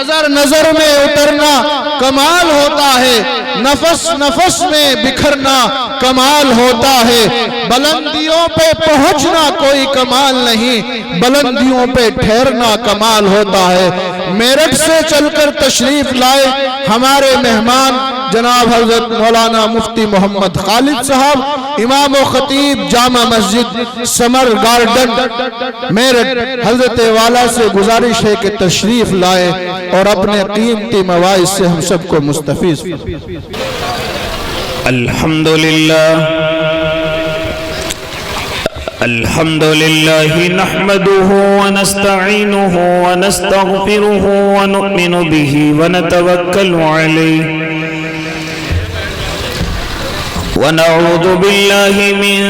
نظر نظر میں اترنا کمال ہوتا ہے، نفس نفس میں بکھرنا کمال ہوتا ہے، بلندیوں پہ پہنچنا کوئی کمال نہیں، بلندیوں پہ ٹھہرنا کمال ہوتا ہے۔ میرٹھ سے چل کر تشریف لائے ہمارے مہمان جناب حضرت مولانا مفتی محمد خالد صاحب، امام و خطیب جامع مسجد سمر گارڈن میرٹھ، حضرت والا سے گزارش ہے کہ تشریف لائے اور اپنے قیمتی مواعظ سے ہم سب کو مستفیض۔ الحمدللہ نحمده ونستعینه ونستغفره ونؤمن به ونتوکل علیہ ونعوذ باللہ من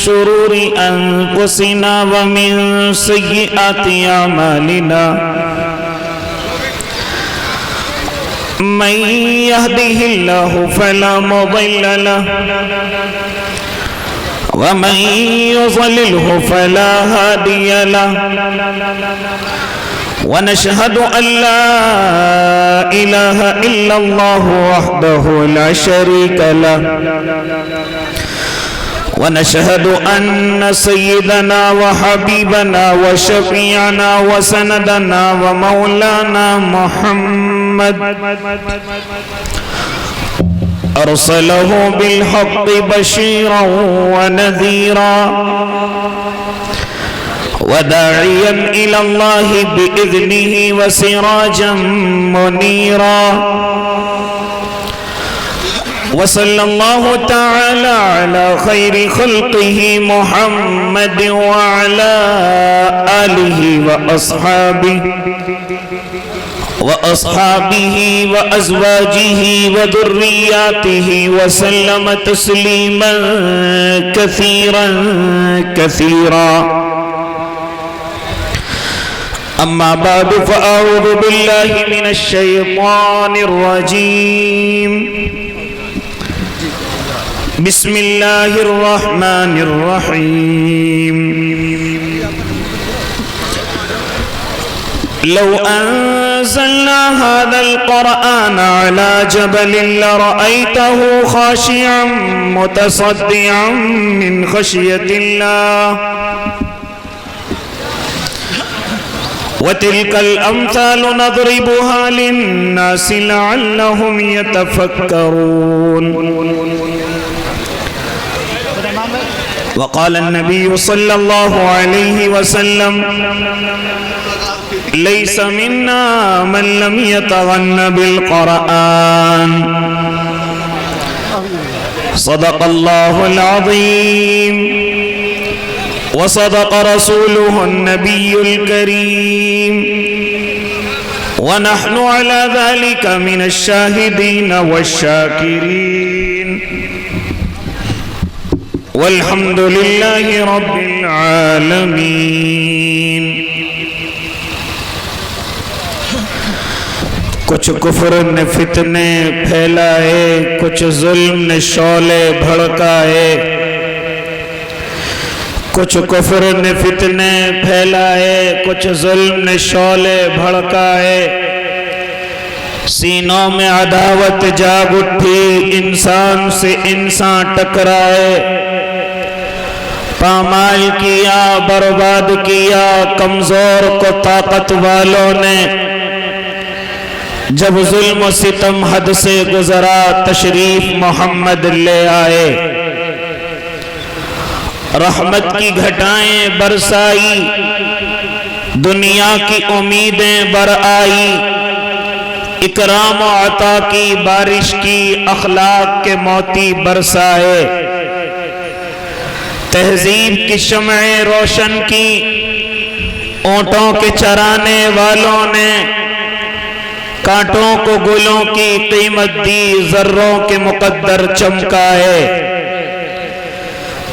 شرور انفسنا ومن سیئات اعمالنا من يهده الله فلا مضل له ومن يضلله فلا هادي له ونشهد أن لا إله إلا الله وحده لا شريك له ونشهد أن سيدنا وحبيبنا وشفيعنا وسندنا ومولانا محمد أرسله بالحق بشيرا ونذيرا وداعيا إلى الله بإذنه وسراجا منيرا وصلى الله تعالى على خير خلقه محمد وعلى آله وأصحابه وأزواجه وذرياته وسلم تسليما كثيرا كثيرا أما بعد فأعوذ بالله من الشيطان الرجيم بسم الله الرحمن الرحيم لو أنزلنا هذا القرآن على جبل لرأيته خاشعا متصدعا من خشية الله وتلك الأمثال نضربها للناس لعلهم يتفكرون وقال النبي صلى الله عليه وسلم ليس منا من لم يتغن بالقرآن صدق الله العظيم وصدق رسوله النبي الكريم ونحن على ذلك من الشاهدين والشاكرين والحمد لله رب العالمين۔ کچھ کفر نے فتنے پھیلائے، کچھ ظلم نے شعلے بھڑکائے، کچھ کفر نے فتنے پھیلائے، کچھ ظلم نے شعلے بھڑکائے، سینوں میں عداوت جاگ اٹھی، انسان سے انسان ٹکرائے، پامال کیا، برباد کیا کمزور کو طاقت والوں نے۔ جب ظلم و ستم حد سے گزرا تشریف محمد لے آئے، رحمت کی گھٹائیں برسائی، دنیا کی امیدیں برآئی، اکرام و عطا کی بارش کی، اخلاق کے موتی برسائے، تہذیب کی شمعیں روشن کی، اونٹوں کے چرانے والوں نے کانٹوں کو گلوں کی قیمت دی، ذروں کے مقدر چمکائے،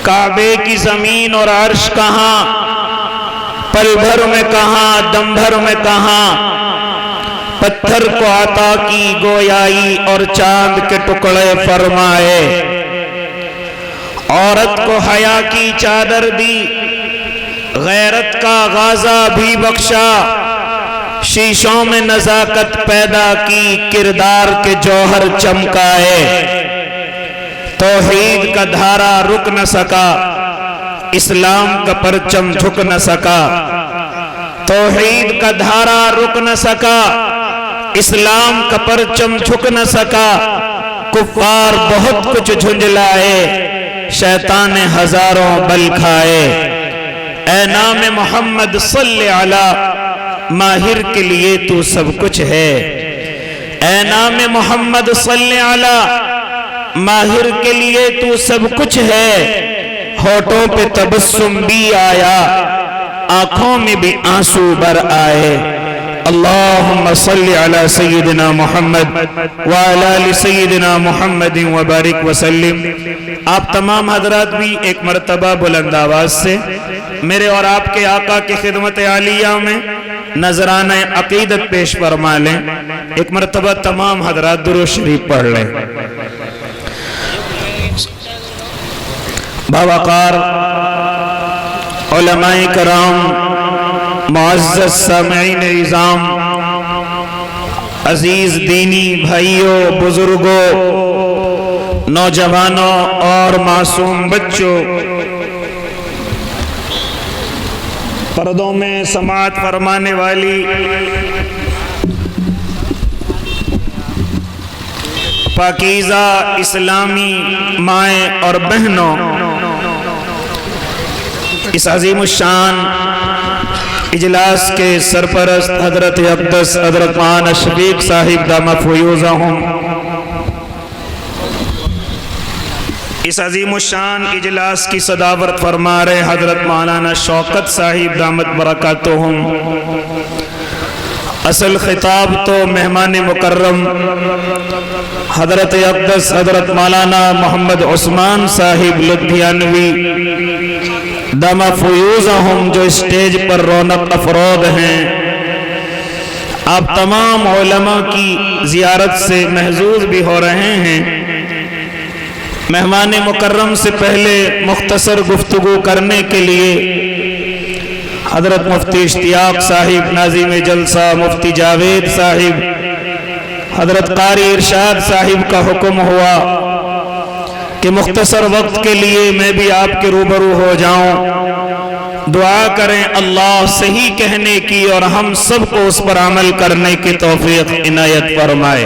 کعبے کی زمین اور عرش کہاں، پل بھر میں کہاں، دم بھر میں کہاں، پتھر کو عطا کی گویائی اور چاند کے ٹکڑے فرمائے، عورت کو حیا کی چادر دی، غیرت کا غازہ بھی بخشا، شیشوں میں نزاکت پیدا کی، کردار کے جوہر چمکائے۔ توحید کا دھارا رک نہ سکا، اسلام کا پرچم جھک نہ سکا۔ توحید کا دھارا رک نہ سکا، اسلام کا پرچم جھک نہ سکا۔ کفار بہت کچھ جھنجلائے، شیطان ہزاروں بل کھائے۔ اے نام محمد صلی علی، ماہر کے لیے تو سب کچھ ہے۔ اے نام محمد صلی علی، ماہر کے لیے تو سب کچھ ہے۔ ہونٹوں پہ تبسم بھی آیا، آنکھوں میں بھی آنسو بر آئے۔ اللہم صلی علی سیدنا محمد وعلی آل سیدنا محمد وبارک وسلم۔ آپ تمام حضرات بھی ایک مرتبہ بلند آواز سے میرے اور آپ کے آقا کی خدمت عالیہ میں نذرانہ عقیدت پیش فرما لیں۔ ایک مرتبہ تمام حضرات درود شریف پڑھ لیں۔ باوقار علماء کرام، معزز سامعین عظام، عزیز دینی بھائیوں، بزرگوں، نوجوانوں اور معصوم بچوں، پردوں میں سماعت فرمانے والی پاکیزہ اسلامی مائیں اور بہنوں، اس عظیم الشان اجلاس کے سرپرست حضرت اقدس حضرت مولانا شفیق صاحب دامت فیوضہم، اس عظیم الشان اجلاس کی صدارت فرما رہے حضرت مولانا شوکت صاحب دامت برکاتہم۔ اصل خطاب تو مہمان مکرم حضرت اقدس حضرت مولانا محمد عثمان صاحب لدھیانوی دامت فیوضہم جو اسٹیج پر رونق افروز ہیں، آپ تمام علماء کی زیارت سے محظوظ بھی ہو رہے ہیں۔ مہمان مکرم سے پہلے مختصر گفتگو کرنے کے لیے حضرت مفتی اشتیاق صاحب ناظم جلسہ، مفتی جاوید صاحب، حضرت قاری ارشاد صاحب کا حکم ہوا کہ مختصر وقت کے لیے میں بھی آپ کے روبرو ہو جاؤں۔ دعا کریں اللہ صحیح کہنے کی اور ہم سب کو اس پر عمل کرنے کی توفیق عنایت فرمائے۔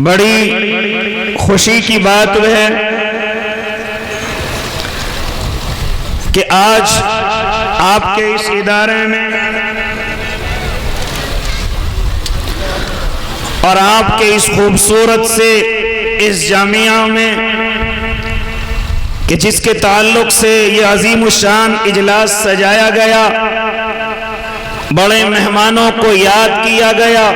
بڑی خوشی کی بات وہ ہے کہ آج آپ کے اس ادارے میں اور آپ کے اس خوبصورت سے اس جامعہ میں کہ جس کے تعلق سے یہ عظیم الشان اجلاس سجایا گیا، بڑے مہمانوں کو یاد کیا گیا،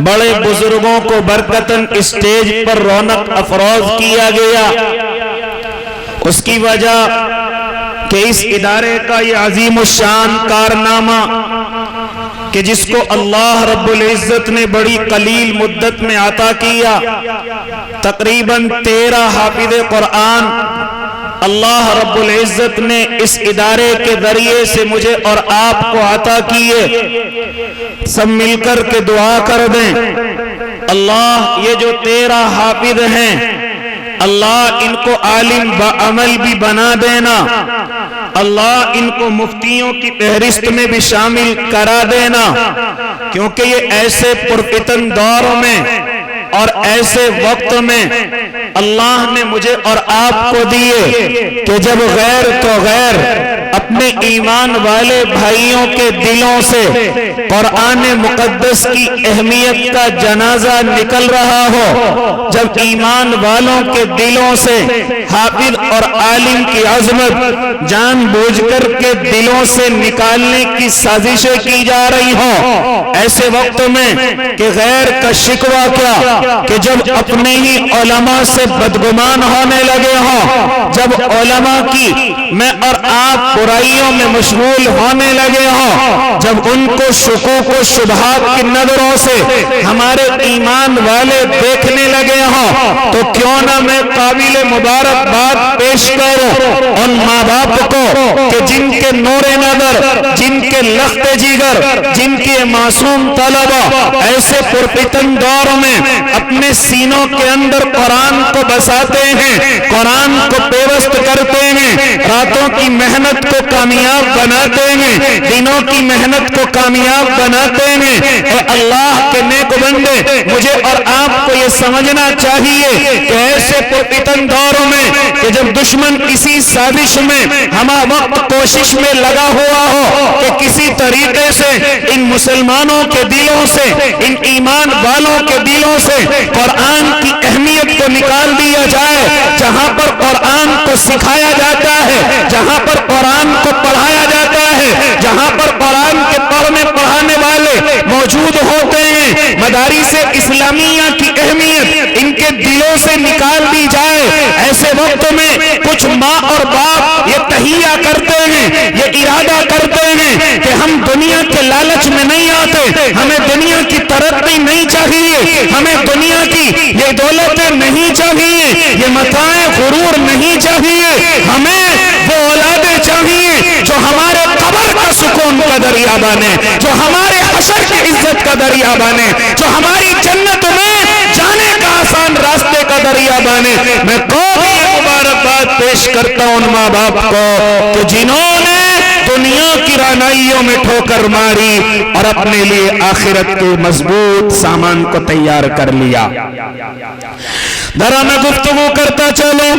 بڑے بزرگوں کو برکتاً اسٹیج پر رونق افروز کیا گیا، اس کی وجہ کہ اس ادارے کا یہ عظیم الشان کارنامہ کہ جس کو اللہ رب العزت نے بڑی قلیل مدت میں عطا کیا، تقریباً 13 حافظ قرآن اللہ رب العزت نے اس ادارے کے ذریعے سے مجھے اور آپ کو عطا کیے۔ سب مل کر کے دعا کر دیں، اللہ یہ جو 13 حافظ ہیں، اللہ ان کو عالم بعمل بھی بنا دینا، اللہ ان کو مفتیوں کی فہرست میں بھی شامل کرا دینا، کیونکہ یہ ایسے پرفتن دور میں اور ایسے وقت میں اللہ نے مجھے اور آپ کو دیے کہ جب غیر تو غیر اپنے ایمان والے بھائیوں کے دلوں سے قرآن مقدس کی اہمیت کا جنازہ نکل رہا ہو، جب ایمان والوں کے دلوں سے حافظ اور عالم کی عظمت جان بوجھ کر کے دلوں سے نکالنے کی سازشیں کی جا رہی ہوں، ایسے وقت میں کہ غیر کا شکوہ کیا کہ جب اپنے ہی علماء سے بدگمان ہونے لگے ہوں، جب علماء کی میں اور آپ برائیوں میں مشغول ہونے لگے ہوں، جب ان کو شکوک و شبہات کی نظروں سے ہمارے ایمان والے دیکھنے لگے ہوں، تو کیوں نہ میں قابل مبارکباد پیش کروں ان ماں باپ کو کہ جن کے نور نظر، جن کے لخت جگر، جن کے معصوم طلبہ ایسے پرفتن دور میں اپنے سینوں کے اندر قرآن کو بساتے ہیں، قرآن کو پیوست کرتے ہیں، راتوں کی محنت کو کامیاب بناتے ہیں، دنوں کی محنت کو کامیاب بناتے ہیں۔ اے اللہ کے نیک بندے، مجھے اور آپ کو یہ سمجھنا چاہیے کہ ایسے پرفتن دور میں کہ جب دشمن کسی سازش میں ہمہ وقت کوشش میں لگا ہوا ہو کہ کسی طریقے سے ان مسلمانوں کے دلوں سے، ان ایمان والوں کے دلوں سے قرآن کی اہمیت کو نکال دیا جائے، جہاں پر قرآن کو سکھایا جاتا ہے، جہاں پر قرآن کو پڑھایا جاتا ہے، جہاں پر قرآن کے پڑھانے والے موجود ہوتے ہیں، مدارس اسلامیہ کی اہمیت ان کے دلوں سے نکال دی جائے، ایسے وقت میں کچھ ماں اور باپ یہ تہیہ کرتے ہیں، یہ ارادہ کرتے ہیں کہ ہم دنیا کے لالچ میں نہیں آتے، ہمیں دنیا کی ترقی نہیں چاہیے، ہمیں دنیا کی یہ دولتیں نہیں چاہیے، یہ متاع غرور نہیں چاہیے، ہمیں وہ اولادیں چاہیے جو ہمارے قبر کا سکون کا ذریعہ بنے، جو ہمارے حشر کی عزت کا ذریعہ بنے، جو ہماری جنت میں جانے کا آسان راستے کا ذریعہ بنے۔ میں قوم مبارکباد پیش کرتا ہوں ان ماں باپ کو کہ جنہوں نے دنیا کی رانائیوں میں ٹھوکر ماری اور اپنے لیے آخرت کے مضبوط سامان کو تیار کر لیا۔ ذرا میں گفتگو کرتا چلوں،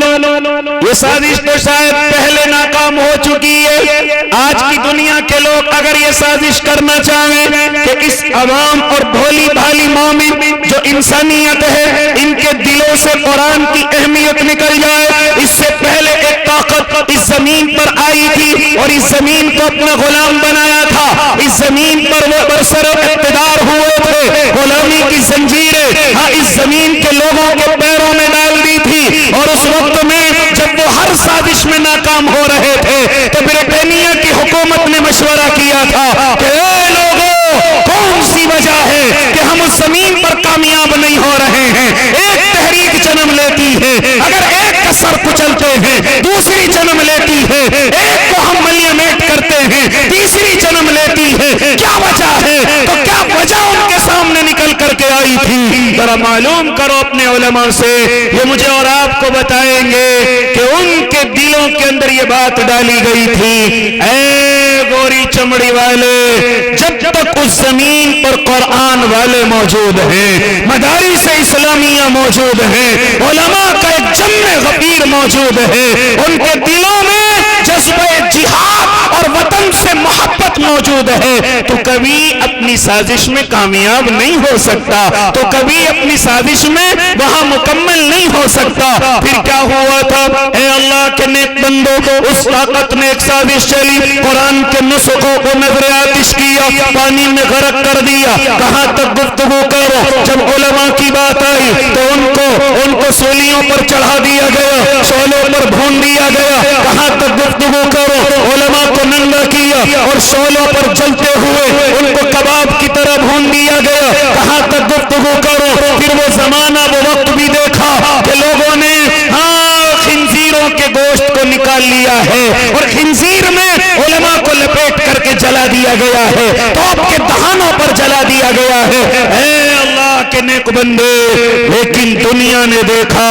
یہ سازش تو شاید پہلے ناکام ہو چکی ہے۔ آج کی دنیا کے لوگ اگر یہ سازش کرنا چاہیں کہ اس عوام اور بھولی بھالی مومن جو انسانیت ہے ان کے دلوں سے قرآن کی اہمیت نکل جائے، اس سے پہلے ایک طاقت اس زمین پر آئی تھی اور اس زمین کو اپنا غلام بنایا تھا، اس زمین پر وہ برسر اقتدار ہوئے تھے، غلامی کی زنجیریں ہاں اس زمین کے لوگوں کے پیروں میں ڈال دی تھی، اور اس وقت میں جب وہ ہر سازش میں ناکام ہو رہے تھے تو برطانیہ کی حکومت نے مشورہ کیا تھا کہ اے لوگوں، کون سی وجہ ہے کہ ہم اس زمین پر کامیاب نہیں ہو رہے ہیں؟ ایک تحریک جنم لیتی ہے، اگر ایک کا سر کچلتے ہیں دوسری جنم لیتی ہے، ایک کو ہم ملیمیٹ کرتے ہیں تیسری جنم لیتی ہے، کیا وجہ ہے؟ تو کیا وجہ ان کے سامنے نکل کر کے آئی تھی؟ ذرا معلوم کرو اپنے علماء سے، یہ مجھے اور آپ کو بتائیں گے کہ ان کے دلوں کے اندر یہ بات ڈالی گئی تھی، اے گوری چمڑی والے، جب تک اس زمین پر قرآن والے موجود ہیں، مدارس اسلامیہ موجود ہیں، علماء کا ایک جمع غفیر موجود ہے، ان کے دلوں میں جذبہ جہاد اور وطن سے محبت موجود ہے، تو کبھی اپنی سازش میں کامیاب نہیں ہو سکتا، تو کبھی اپنی سازش میں وہاں مکمل نہیں ہو سکتا۔ پھر کیا ہوا تھا؟ اے اللہ کے نیک بندوں، اس طاقت نے ایک سازش چلی، قرآن کے نسخوں کو نظر آتش کیا، پانی میں غرق کر دیا۔ کہاں تک گفتگو کرو؟ جب علماء کی بات آئی تو ان کو سولیوں پر چڑھا دیا گیا، شعلوں پر بھون دیا گیا۔ کہاں تک گفتگو کرو؟ علماء کو ننگا کیا اور شعلوں پر جلتے ہوئے ان کو کباب کی طرح بھون دیا گیا۔ کہاں تک گفتگو کرو؟ پھر وہ زمانہ وہ وقت بھی دیکھا کہ لوگوں نے خنزیروں کے گوشت کو نکال لیا ہے اور خنزیر میں علماء کو لپیٹ کر کے جلا دیا گیا ہے، توپ کے دہانوں پر جلا دیا گیا ہے۔ اے اللہ کے نیک بندے، لیکن دنیا نے دیکھا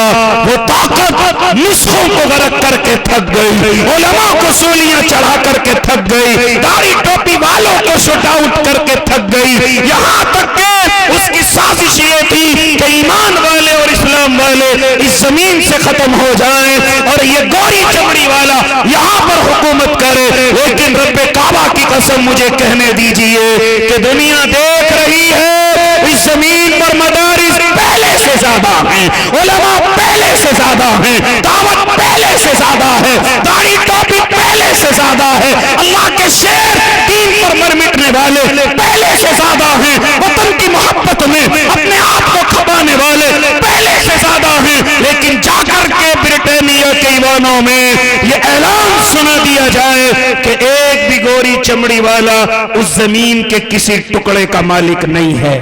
وہ طاقت نسخوں کو غرق کر کے تھک گئی، علماء کو سولیاں چڑھا کر کے تھک گئی، داڑھی ٹوپی والوں کو شٹ آؤٹ کر کے تھک گئی، یہاں تک کہ اس کی سازش یہ تھی کہ ایمان والے اور اسلام والے اس زمین سے ختم ہو جائیں اور یہ گوری چمڑی والا یہاں پر حکومت کرے۔ لیکن رب کعبہ کی قسم مجھے کہنے دیجئے کہ دنیا دیکھ رہی ہے اس زمین پر مدارس پہلے سے زیادہ ہیں، علماء پہلے سے زیادہ ہیں، دعوت پہلے سے زیادہ ہے، داڑھی ٹوپی پہلے سے زیادہ ہے، اللہ کے شیر دین پر مر مٹنے والے پہلے سے زیادہ ہیں، وطن کی محبت میں اپنے آپ کو کھپانے والے پہلے سے زیادہ ہیں۔ لیکن جا کر کے برطانیہ کے ایوانوں میں یہ اعلان سنا دیا جائے کہ ایک بھی گوری چمڑی والا اس زمین کے کسی ٹکڑے کا مالک نہیں ہے۔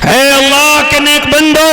اے اللہ کے نیک بندو،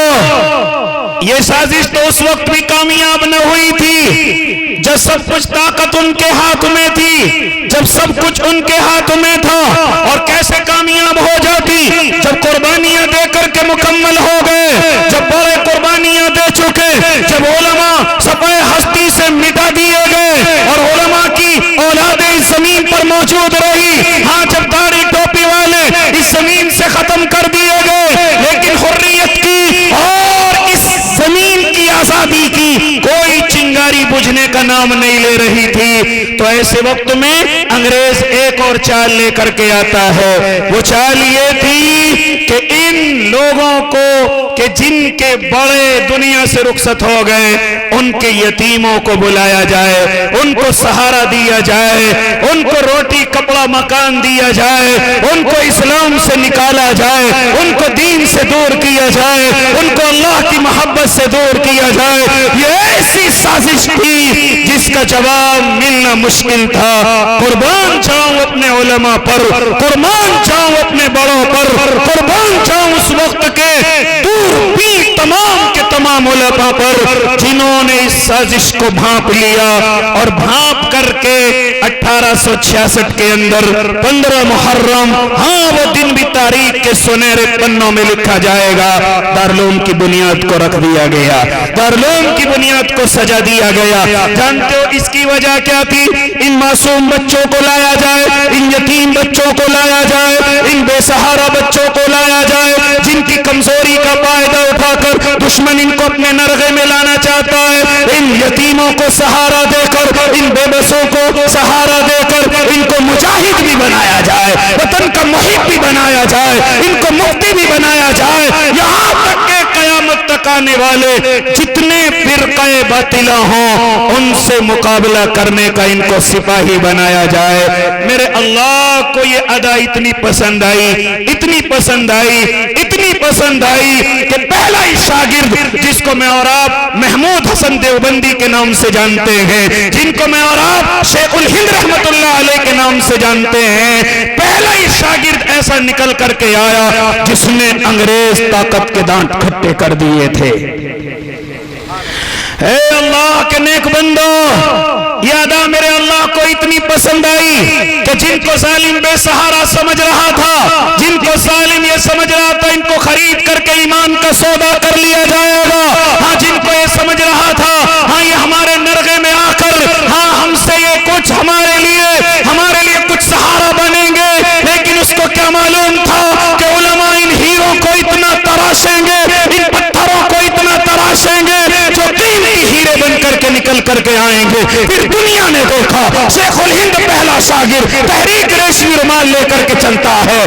یہ سازش تو اس وقت بھی کامیاب نہ ہوئی تھی جب سب کچھ طاقت ان کے ہاتھ میں تھی، جب سب کچھ ان کے ہاتھ میں تھا، اور کیسے کامیاب ہو جاتی جب قربانیاں دے کر کے مکمل ہو گئے، جب بڑے قربانیاں دے چکے، جب علماء صفحہ ہستی سے مٹا دیے گئے اور علماء کی اولاد اس زمین پر موجود رہی، ہاں جب داڑھی ٹوپی والے اس زمین سے ختم کر دیے گئے، لیکن حریت کی اور اس زمین کی آزادی کی کوئی چنگاری بجھنے کا نام نہیں لے رہی تھی۔ تو ایسے وقت میں انگریز ایک اور چال لے کر کے آتا ہے، وہ چال یہ تھی کہ ان لوگوں کو کہ جن کے بڑے دنیا سے رخصت ہو گئے ان کے یتیموں کو بلایا جائے، ان کو سہارا دیا جائے، ان کو روٹی کپڑا مکان دیا جائے، ان کو اسلام سے نکالا جائے، ان کو دین سے دور کیا جائے، ان کو اللہ کی محبت سے دور کیا جائے۔ یہ ایسی سازش تھی جس کا جواب ملنا مشکل تھا۔ قربان جاؤں اپنے علماء پر، قربان جاؤں اپنے بڑوں پر، قربان جاؤں اس وقت کے دور بھی تمام کے تمام علماء پر جنہوں نے اس سازش کو بھانپ لیا، اور بھانپ کر کے 1866 کے اندر 15 محرم، ہاں وہ دن بھی تاریخ کے سنہرے پنوں میں لکھا جائے گا، دارالعلوم کی بنیاد کو رکھ دیا گیا، دارالعلوم کی بنیاد کو سجا دیا گیا۔ جانتے ہو اس کی وجہ کیا تھی؟ ان معصوم بچوں کو لایا جائے، ان یتیم بچوں کو لایا جائے، ان بے سہارا بچوں کو لایا جائے، جن کی کمزوری کا فائدہ اٹھا کر دشمن ان کو اپنے نرغے میں لانا چاہتا ہے۔ ان یتیموں کو سہارا دے کر، ان بے بسوں کو سہارا دے کر ان کو مجاہد بھی بنایا جائے، وطن کا محب بھی بنایا جائے، ان کو مفتی بھی بنایا جائے، یہاں تک کہ قیامت تک آنے والے جتنے فرقہ باطلہ ہوں ان سے مقابلہ کرنے کا ان کو سپاہی بنایا جائے۔ میرے اللہ کو یہ ادا اتنی پسند آئی، اتنی پسند آئی، اتنی پسند آئی کہ پہلا ہی شاگرد جس کو میں اور آپ محمود حسن دیوبندی کے نام سے جانتے ہیں، جن کو میں اور آپ شیخ الہند رحمت اللہ علیہ کے نام سے جانتے ہیں، پہلا ہی شاگرد ایسا نکل کر کے آیا جس نے انگریز طاقت کے دانت کھٹے کر دیے تھے۔ اے اللہ کے نیک بندو، یہ ادا میرے اللہ کو اتنی پسند آئی کہ جن کو ظالم بے سہارا سمجھ رہا تھا، جن کو ظالم یہ سمجھ رہا تھا ان کو خرید کر کے ایمان کا سودا کر لیا جائے گا، ہاں جن کو یہ سمجھ رہا تھا ہاں یہ ہمارے نرغے میں آ کر ہاں ہم سے یہ کچھ ہمارے لیے کچھ سہارا بنیں گے، لیکن اس کو کیا معلوم تھا کہ علماء ان ہیروں کو اتنا تراشیں گے، ان پتھروں کو اتنا تراشیں گے جو قیمتی ہیرے بن کر کے نکل کر کے آئیں گے۔ پھر دنیا نے دیکھا شیخ الہند پہلا شاگرد تحریک ریشمی رومال لے کر کے چلتا ہے،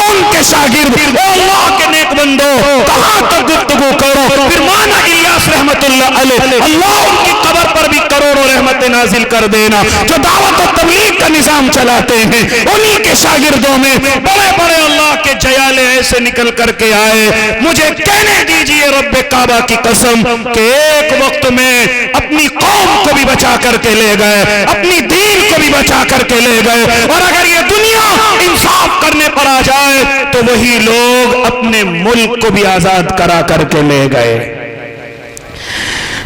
ان کے شاگرد اے اللہ کے نیک بندو کہاں تک گفتگو کرو۔ پھر مولانا الیاس رحمت اللہ علیہ، اللہ ان کی قبر پر بھی کروڑوں رحمت نازل کر دینا، جو دعوت و تبلیغ کا نظام چلاتے ہیں، انہی کے شاگردوں میں بڑے بڑے اللہ کے جیالے ایسے نکل کر کے آئے۔ مجھے کہنے دیجئے رب کعبہ کی قسم کہ ایک وقت میں اپنی قوم کو بھی بچا کر کے لے گئے، اپنی دین کو بھی بچا کر کے لے گئے، اور اگر یہ دنیا انصاف کرنے پر آ جائے تو وہی لوگ اپنے ملک کو بھی آزاد کرا کر کے لے گئے۔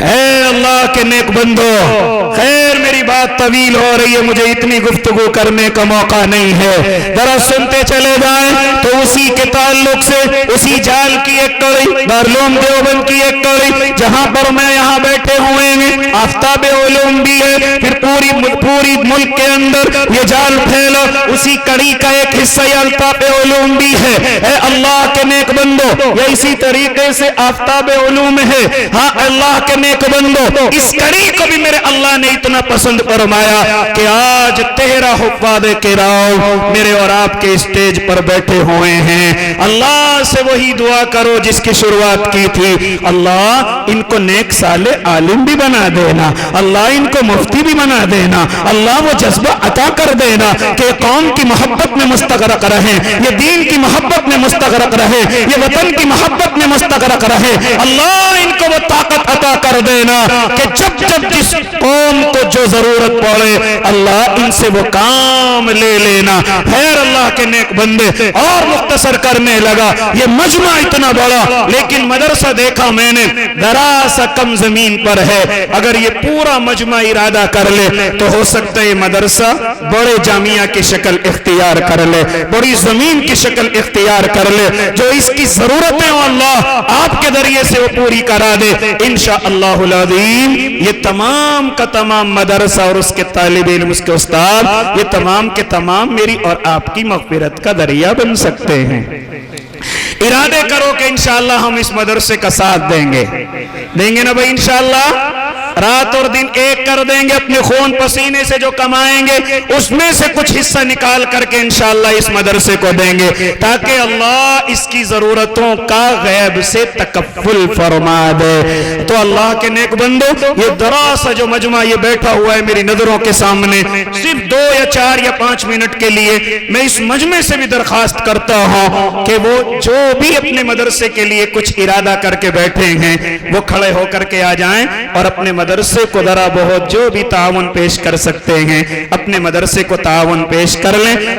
اے اللہ کے نیک بندو، خیر میری بات طویل ہو رہی ہے، مجھے اتنی گفتگو کرنے کا موقع نہیں ہے، ذرا سنتے چلے جائیں تو اسی کے تعلق سے اسی جال کی ایک کڑی، دارالعلوم دیوبند کی ایک کڑی جہاں پر میں یہاں بیٹھے ہوئے ہیں، آفتاب علوم بھی ہے، پھر پوری ملک کے اندر یہ جال پھیلا، اسی کڑی کا ایک حصہ یہ آفتاب علوم بھی ہے۔ اے اللہ کے نیک بندو، یہ اسی طریقے سے آفتاب علوم ہے، ہاں اللہ کے نیک بندو اس کڑی کو بھی میرے اللہ نے اتنا پسند فرمایا کہ آج 13 حفاظ کرام میرے اور آپ کے اسٹیج پر بیٹھے ہوئے ہیں۔ اللہ سے وہی دعا کرو جس کی شروعات کی تھی، اللہ ان کو نیک صالح عالم بھی بنا دینا، اللہ ان کو مفتی بھی بنا دینا، اللہ وہ جذبہ عطا کر دینا کہ قوم کی محبت میں مستغرق رہے، یہ دین کی محبت میں مستغرق رہے، یہ وطن کی محبت میں مستغرق رہے، اللہ ان کو وہ طاقت عطا کر کر دینا کہ جب جب جس قوم کو جو ضرورت پڑے اللہ ان سے وہ کام لے لینا. خیر اللہ کے نیک بندے اور مختصر کرنے لگا. یہ مجمع اتنا بڑا لیکن مدرسہ دیکھا میں نے ذرا سا کم زمین پر ہے. اگر یہ پورا مجمع ارادہ کر لے تو ہو سکتا ہے یہ مدرسہ بڑے جامعہ کی شکل اختیار کر لے, بڑی زمین کی شکل اختیار کر لے. جو اس کی ضرورتیں ہوں اللہ آپ کے ذریعے سے وہ پوری کرا دے انشاءاللہ العظیم. یہ تمام کا تمام مدرسہ اور اس کے طالب علم, اس کے استاد, یہ تمام کے تمام میری اور آپ کی مغفرت کا ذریعہ بن سکتے ہیں. ارادے کرو کہ انشاءاللہ ہم اس مدرسے کا ساتھ دیں گے نا بھائی انشاءاللہ. رات اور دن ایک کر دیں گے, اپنے خون پسینے سے جو کمائیں گے اس میں سے کچھ حصہ نکال کر کے انشاءاللہ اس مدرسے کو دیں گے تاکہ اللہ اس کی ضرورتوں کا غیب سے تکفل فرما دے. تو اللہ کے نیک بندو یہ دراسہ جو مجمع یہ بیٹھا ہوا ہے میری نظروں کے سامنے, صرف 2 یا 4 یا 5 منٹ کے لیے میں اس مجمع سے بھی درخواست کرتا ہوں کہ وہ جو بھی اپنے مدرسے کے لیے کچھ ارادہ کر کے بیٹھے ہیں وہ کھڑے ہو کر کے آ جائیں اور اپنے مدرسے کو ذرا بہت جو بھی تعاون پیش کر سکتے ہیں اپنے مدرسے کو تعاون پیش کر لیں.